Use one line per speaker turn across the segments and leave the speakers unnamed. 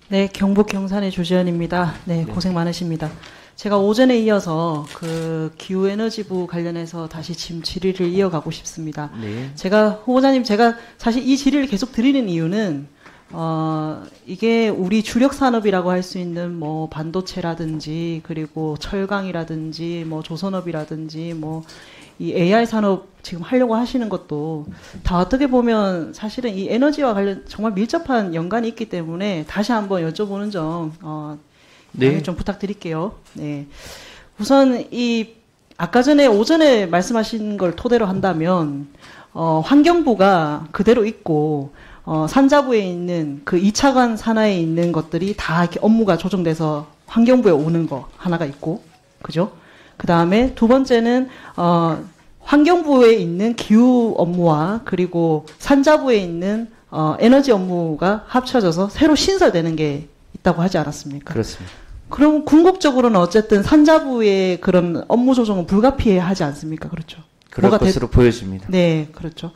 네, 경북 경산의 조지현입니다. 네, 고생 많으십니다. 제가 오전에 이어서 그 기후에너지부 관련해서 다시 지금 질의를 이어가고 싶습니다.
네.
후보자님, 제가 사실 이 질의를 계속 드리는 이유는, 이게 우리 주력 산업이라고 할 수 있는 뭐 반도체라든지, 그리고 철강이라든지, 뭐 조선업이라든지, 뭐 이 AI 산업 지금 하려고 하시는 것도 다 어떻게 보면 사실은 이 에너지와 관련 정말 밀접한 연관이 있기 때문에 다시 한번 여쭤보는 점,
네.
좀 부탁드릴게요. 네. 우선 아까 전에 오전에 말씀하신 걸 토대로 한다면, 환경부가 그대로 있고, 산자부에 있는 그 2차관 산하에 있는 것들이 다 이렇게 업무가 조정돼서 환경부에 오는 거 하나가 있고, 그죠? 그 다음에 두 번째는, 환경부에 있는 기후 업무와 그리고 산자부에 있는, 에너지 업무가 합쳐져서 새로 신설되는 게 있다고 하지 않았습니까?
그렇습니다.
그럼 궁극적으로는 어쨌든 산자부의 그런 업무 조정은 불가피하지 않습니까? 그렇죠.
그럴 것으로 보여집니다.
네, 그렇죠.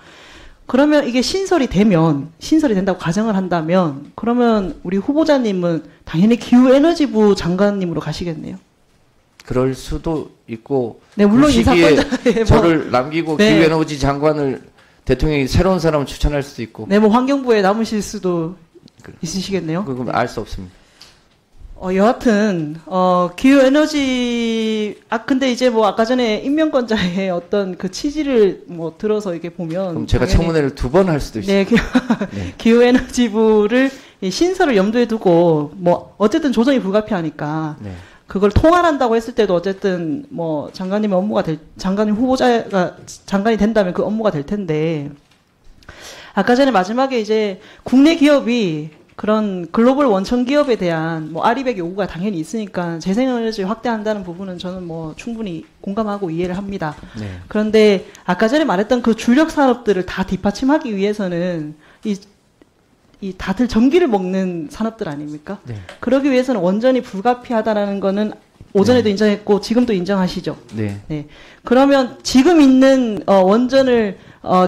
그러면 이게 신설이 된다고 가정을 한다면, 그러면 우리 후보자님은 당연히 기후에너지부 장관님으로 가시겠네요.
그럴 수도 있고,
네, 물론
그 시기에
인사권자에
저를 남기고
네.
기후에너지 장관을 대통령이 새로운 사람을 추천할 수도 있고.
네, 뭐 환경부에 남으실 수도 있으시겠네요.
그건 알 수 없습니다.
여하튼, 근데 이제 뭐 아까 전에 임명권자의 어떤 그 취지를 뭐 들어서 이렇게 보면.
그럼 제가 청문회를 2번 할 수도 있어요.
네,
네.
기후에너지부를 신설을 염두에 두고, 뭐, 어쨌든 조정이 불가피하니까.
네.
그걸 통할한다고 했을 때도 어쨌든 뭐 장관님 후보자가 장관이 된다면 그 업무가 될 텐데, 아까 전에 마지막에 이제 국내 기업이 그런 글로벌 원천 기업에 대한 뭐 아리백 요구가 당연히 있으니까 재생에너지 확대한다는 부분은 저는 뭐 충분히 공감하고 이해를 합니다.
네.
그런데 아까 전에 말했던 그 주력 산업들을 다 뒷받침하기 위해서는 이 다들 전기를 먹는 산업들 아닙니까?
네.
그러기 위해서는 원전이 불가피하다라는 거는 오전에도
네.
인정했고 지금도 인정하시죠?
네.
네. 그러면 지금 있는 원전을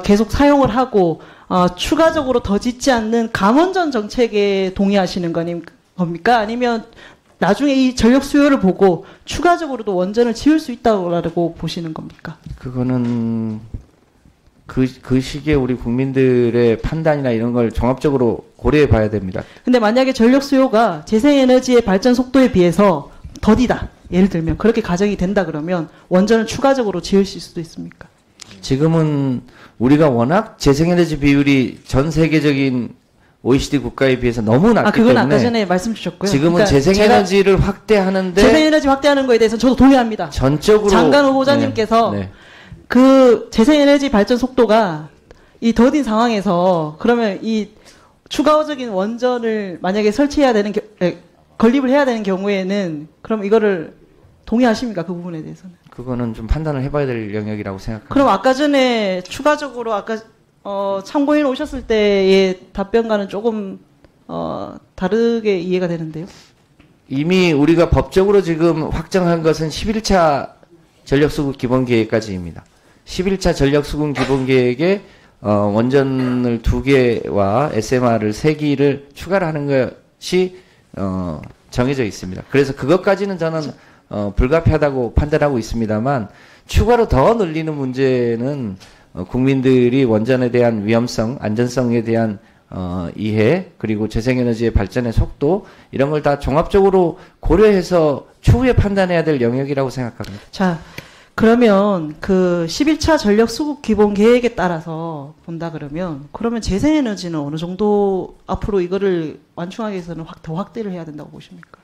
계속 사용을 하고 추가적으로 더 짓지 않는 감원전 정책에 동의하시는 겁니까? 아니면 나중에 이 전력 수요를 보고 추가적으로도 원전을 지을 수 있다고 보시는 겁니까?
그거는 그 시기에 우리 국민들의 판단이나 이런 걸 종합적으로 고려해 봐야 됩니다.
근데 만약에 전력 수요가 재생에너지의 발전 속도에 비해서 더디다. 예를 들면 그렇게 가정이 된다 그러면 원전을 추가적으로 지으실 수도 있습니까?
지금은 우리가 워낙 재생에너지 비율이 전 세계적인 OECD 국가에 비해서 너무 낮기
그건
때문에
아까 전에 말씀 주셨고요.
지금은 그러니까 재생에너지를 확대하는데
재생에너지 확대하는 거에 대해서 저도 동의합니다.
전적으로
장관 후보자님께서
네.
그 재생에너지 발전 속도가 이 더딘 상황에서 그러면 이 추가적인 원전을 만약에 설치해야 되는 건립을 해야 되는 경우에는 그럼 이거를 동의하십니까? 그 부분에 대해서는?
그거는 좀 판단을 해봐야 될 영역이라고 생각합니다.
그럼 아까 전에 추가적으로 아까 참고인 오셨을 때의 답변과는 조금 다르게 이해가 되는데요.
이미 우리가 법적으로 지금 확정한 것은 11차 전력수급 기본계획까지입니다. 11차 전력수급 기본계획에 원전을 2개와 SMR을 3기를 추가를 하는 것이 정해져 있습니다. 그래서 그것까지는 저는 불가피하다고 판단하고 있습니다만 추가로 더 늘리는 문제는 국민들이 원전에 대한 위험성, 안전성에 대한 이해, 그리고 재생에너지의 발전의 속도 이런 걸 다 종합적으로 고려해서 추후에 판단해야 될 영역이라고 생각합니다.
자, 그러면 그 11차 전력 수급 기본 계획에 따라서 본다 그러면 재생에너지는 어느 정도 앞으로 이거를 완충하기 위해서는 더 확대를 해야 된다고 보십니까?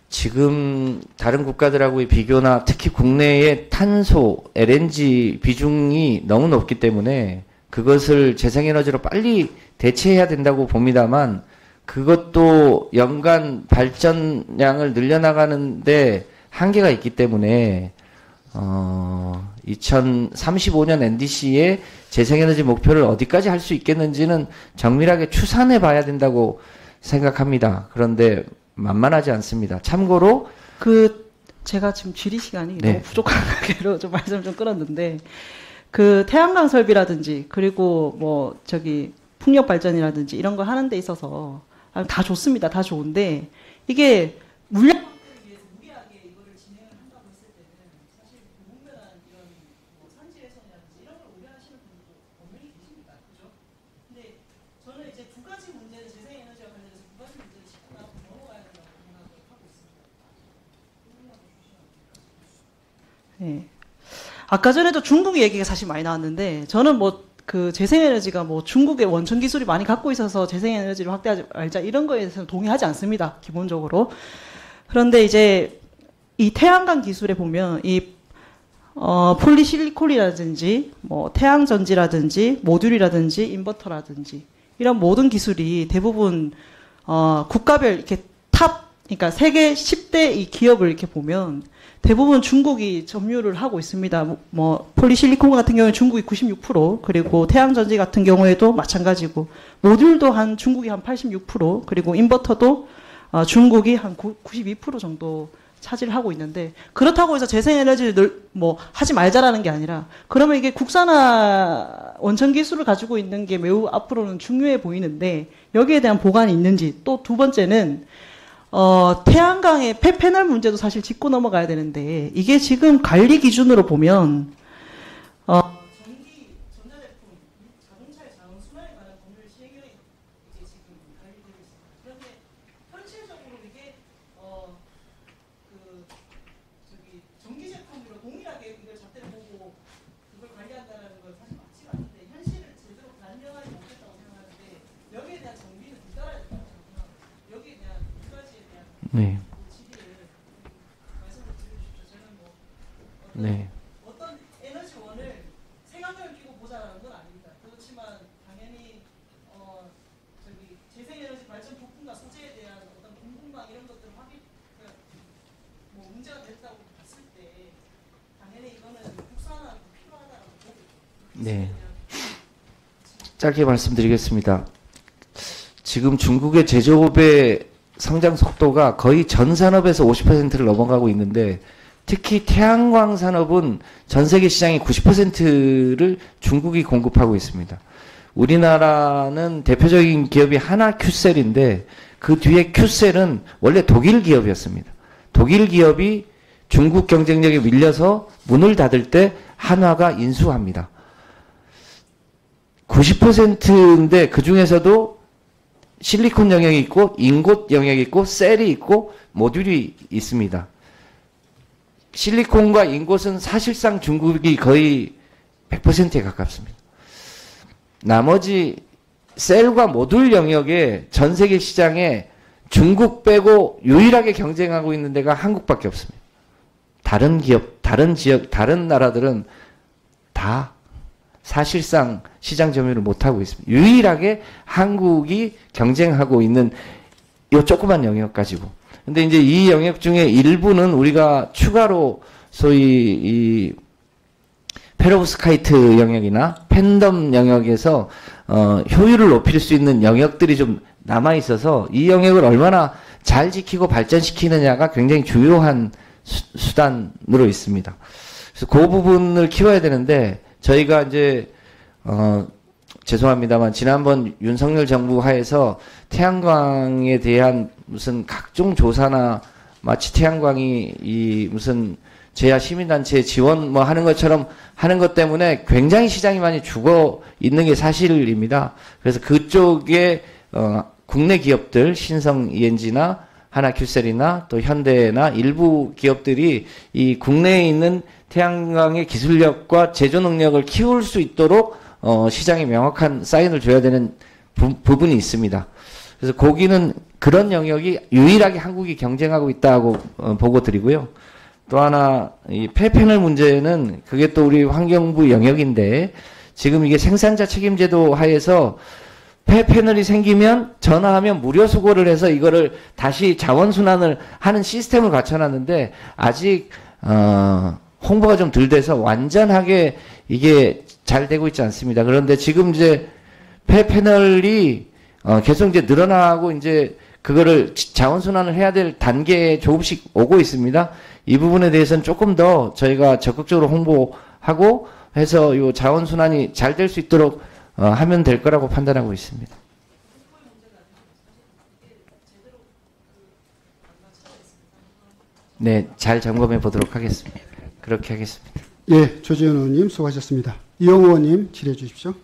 지금 다른 국가들하고의 비교나 특히 국내의 탄소, LNG 비중이 너무 높기 때문에 그것을 재생에너지로 빨리 대체해야 된다고 봅니다만 그것도 연간 발전량을 늘려나가는데 한계가 있기 때문에 2035년 NDC의 재생에너지 목표를 어디까지 할 수 있겠는지는 정밀하게 추산해 봐야 된다고 생각합니다. 그런데 만만하지 않습니다. 참고로
제가 지금 질의 시간이
네.
너무 부족한 관계로 좀 말씀 좀 끌었는데 그 태양광 설비라든지 그리고 뭐 풍력 발전이라든지 이런 거 하는 데 있어서 다 좋습니다. 다 좋은데 이게 물량 네. 아까 전에도 중국 얘기가 사실 많이 나왔는데 저는 뭐 그 재생에너지가 뭐 중국의 원천 기술이 많이 갖고 있어서 재생에너지를 확대하지 말자 이런 거에 대해서는 동의하지 않습니다. 기본적으로. 그런데 이제 이 태양광 기술에 보면 이 폴리실리콘이라든지 뭐 태양전지라든지 모듈이라든지 인버터라든지 이런 모든 기술이 대부분 국가별 이렇게 그러니까 세계 10대 이 기업을 이렇게 보면 대부분 중국이 점유를 하고 있습니다. 뭐 폴리실리콘 같은 경우에 중국이 96%, 그리고 태양전지 같은 경우에도 마찬가지고, 모듈도 한 중국이 한 86%, 그리고 인버터도 중국이 한 92% 정도 차지를 하고 있는데, 그렇다고 해서 재생에너지를 뭐 하지 말자라는 게 아니라, 그러면 이게 국산화 원천 기술을 가지고 있는 게 매우 앞으로는 중요해 보이는데 여기에 대한 보관이 있는지, 또 두 번째는 태양광의 폐패널 문제도 사실 짚고 넘어가야 되는데, 이게 지금 관리 기준으로 보면, 전기, 전자제품, 자동차의 자원순환에 관한 법률 시행령이 이게 지금 관리되고 있습니다. 그런데 현실적으로 이게, 전기 제품으로 동일하게 이걸 잣대를 보고 그걸 관리한다는 건 사실 맞지가 않는데, 현실을 제대로 반영하지 못했다고 생각하는데, 여기에 대한 정비는 뒤따라야 된다고 생각합니다. 여기에 대한
네. 네.
어떤 에너지원을 생각을 끼고 보자는 건 아닙니다. 그렇지만 당연히 재생에너지 발전 부품과 소재에 대한 어떤 공급망 이런 것들 뭐 문제가 됐다고 봤을 때 당연히 이거는 국산화가 필요하다고 보고.
네. 짧게 말씀드리겠습니다. 지금 중국의 제조업의 성장 속도가 거의 전 산업에서 50%를 넘어가고 있는데, 특히 태양광 산업은 전 세계 시장의 90%를 중국이 공급하고 있습니다. 우리나라는 대표적인 기업이 하나큐셀인데, 그 뒤에 큐셀은 원래 독일 기업이었습니다. 독일 기업이 중국 경쟁력에 밀려서 문을 닫을 때 한화가 인수합니다. 90%인데 그 중에서도 실리콘 영역이 있고 인곳 영역이 있고 셀이 있고 모듈이 있습니다. 실리콘과 인곳은 사실상 중국이 거의 100%에 가깝습니다. 나머지 셀과 모듈 영역에 전 세계 시장에 중국 빼고 유일하게 경쟁하고 있는 데가 한국밖에 없습니다. 다른 기업, 다른 지역, 다른 나라들은 다 사실상 시장 점유를 못하고 있습니다. 유일하게 한국이 경쟁하고 있는 이 조그만 영역 가지고. 근데 이제 이 영역 중에 일부는 우리가 추가로 소위 이 페로브스카이트 영역이나 팬덤 영역에서 효율을 높일 수 있는 영역들이 좀 남아 있어서 이 영역을 얼마나 잘 지키고 발전시키느냐가 굉장히 주요한 수단으로 있습니다. 그래서 그 부분을 키워야 되는데, 저희가 이제 죄송합니다만 지난번 윤석열 정부 하에서 태양광에 대한 무슨 각종 조사나 마치 태양광이 이 무슨 제야 시민단체 지원 뭐 하는 것처럼 하는 것 때문에 굉장히 시장이 많이 죽어 있는 게 사실입니다. 그래서 그쪽에 국내 기업들 신성 ENG나 하나큐셀이나 또 현대나 일부 기업들이 이 국내에 있는 태양광의 기술력과 제조 능력을 키울 수 있도록 시장에 명확한 사인을 줘야 되는 부분이 있습니다. 그래서 거기는 그런 영역이 유일하게 한국이 경쟁하고 있다고 보고 드리고요. 또 하나 이 폐패널 문제는 그게 또 우리 환경부 영역인데, 지금 이게 생산자 책임제도 하에서 폐패널이 생기면 전화하면 무료 수거를 해서 이거를 다시 자원순환을 하는 시스템을 갖춰놨는데, 아직 홍보가 좀 덜 돼서 완전하게 이게 잘 되고 있지 않습니다. 그런데 지금 이제 폐패널이 계속 이제 늘어나고 이제 그거를 자원순환을 해야 될 단계에 조금씩 오고 있습니다. 이 부분에 대해서는 조금 더 저희가 적극적으로 홍보하고 해서 이 자원순환이 잘 될 수 있도록 하면 될 거라고 판단하고 있습니다. 네, 잘 점검해 보도록 하겠습니다. 그렇게 하겠습니다.
예, 조재현 의원님 수고하셨습니다. 이영호 의원님 질의해 주십시오.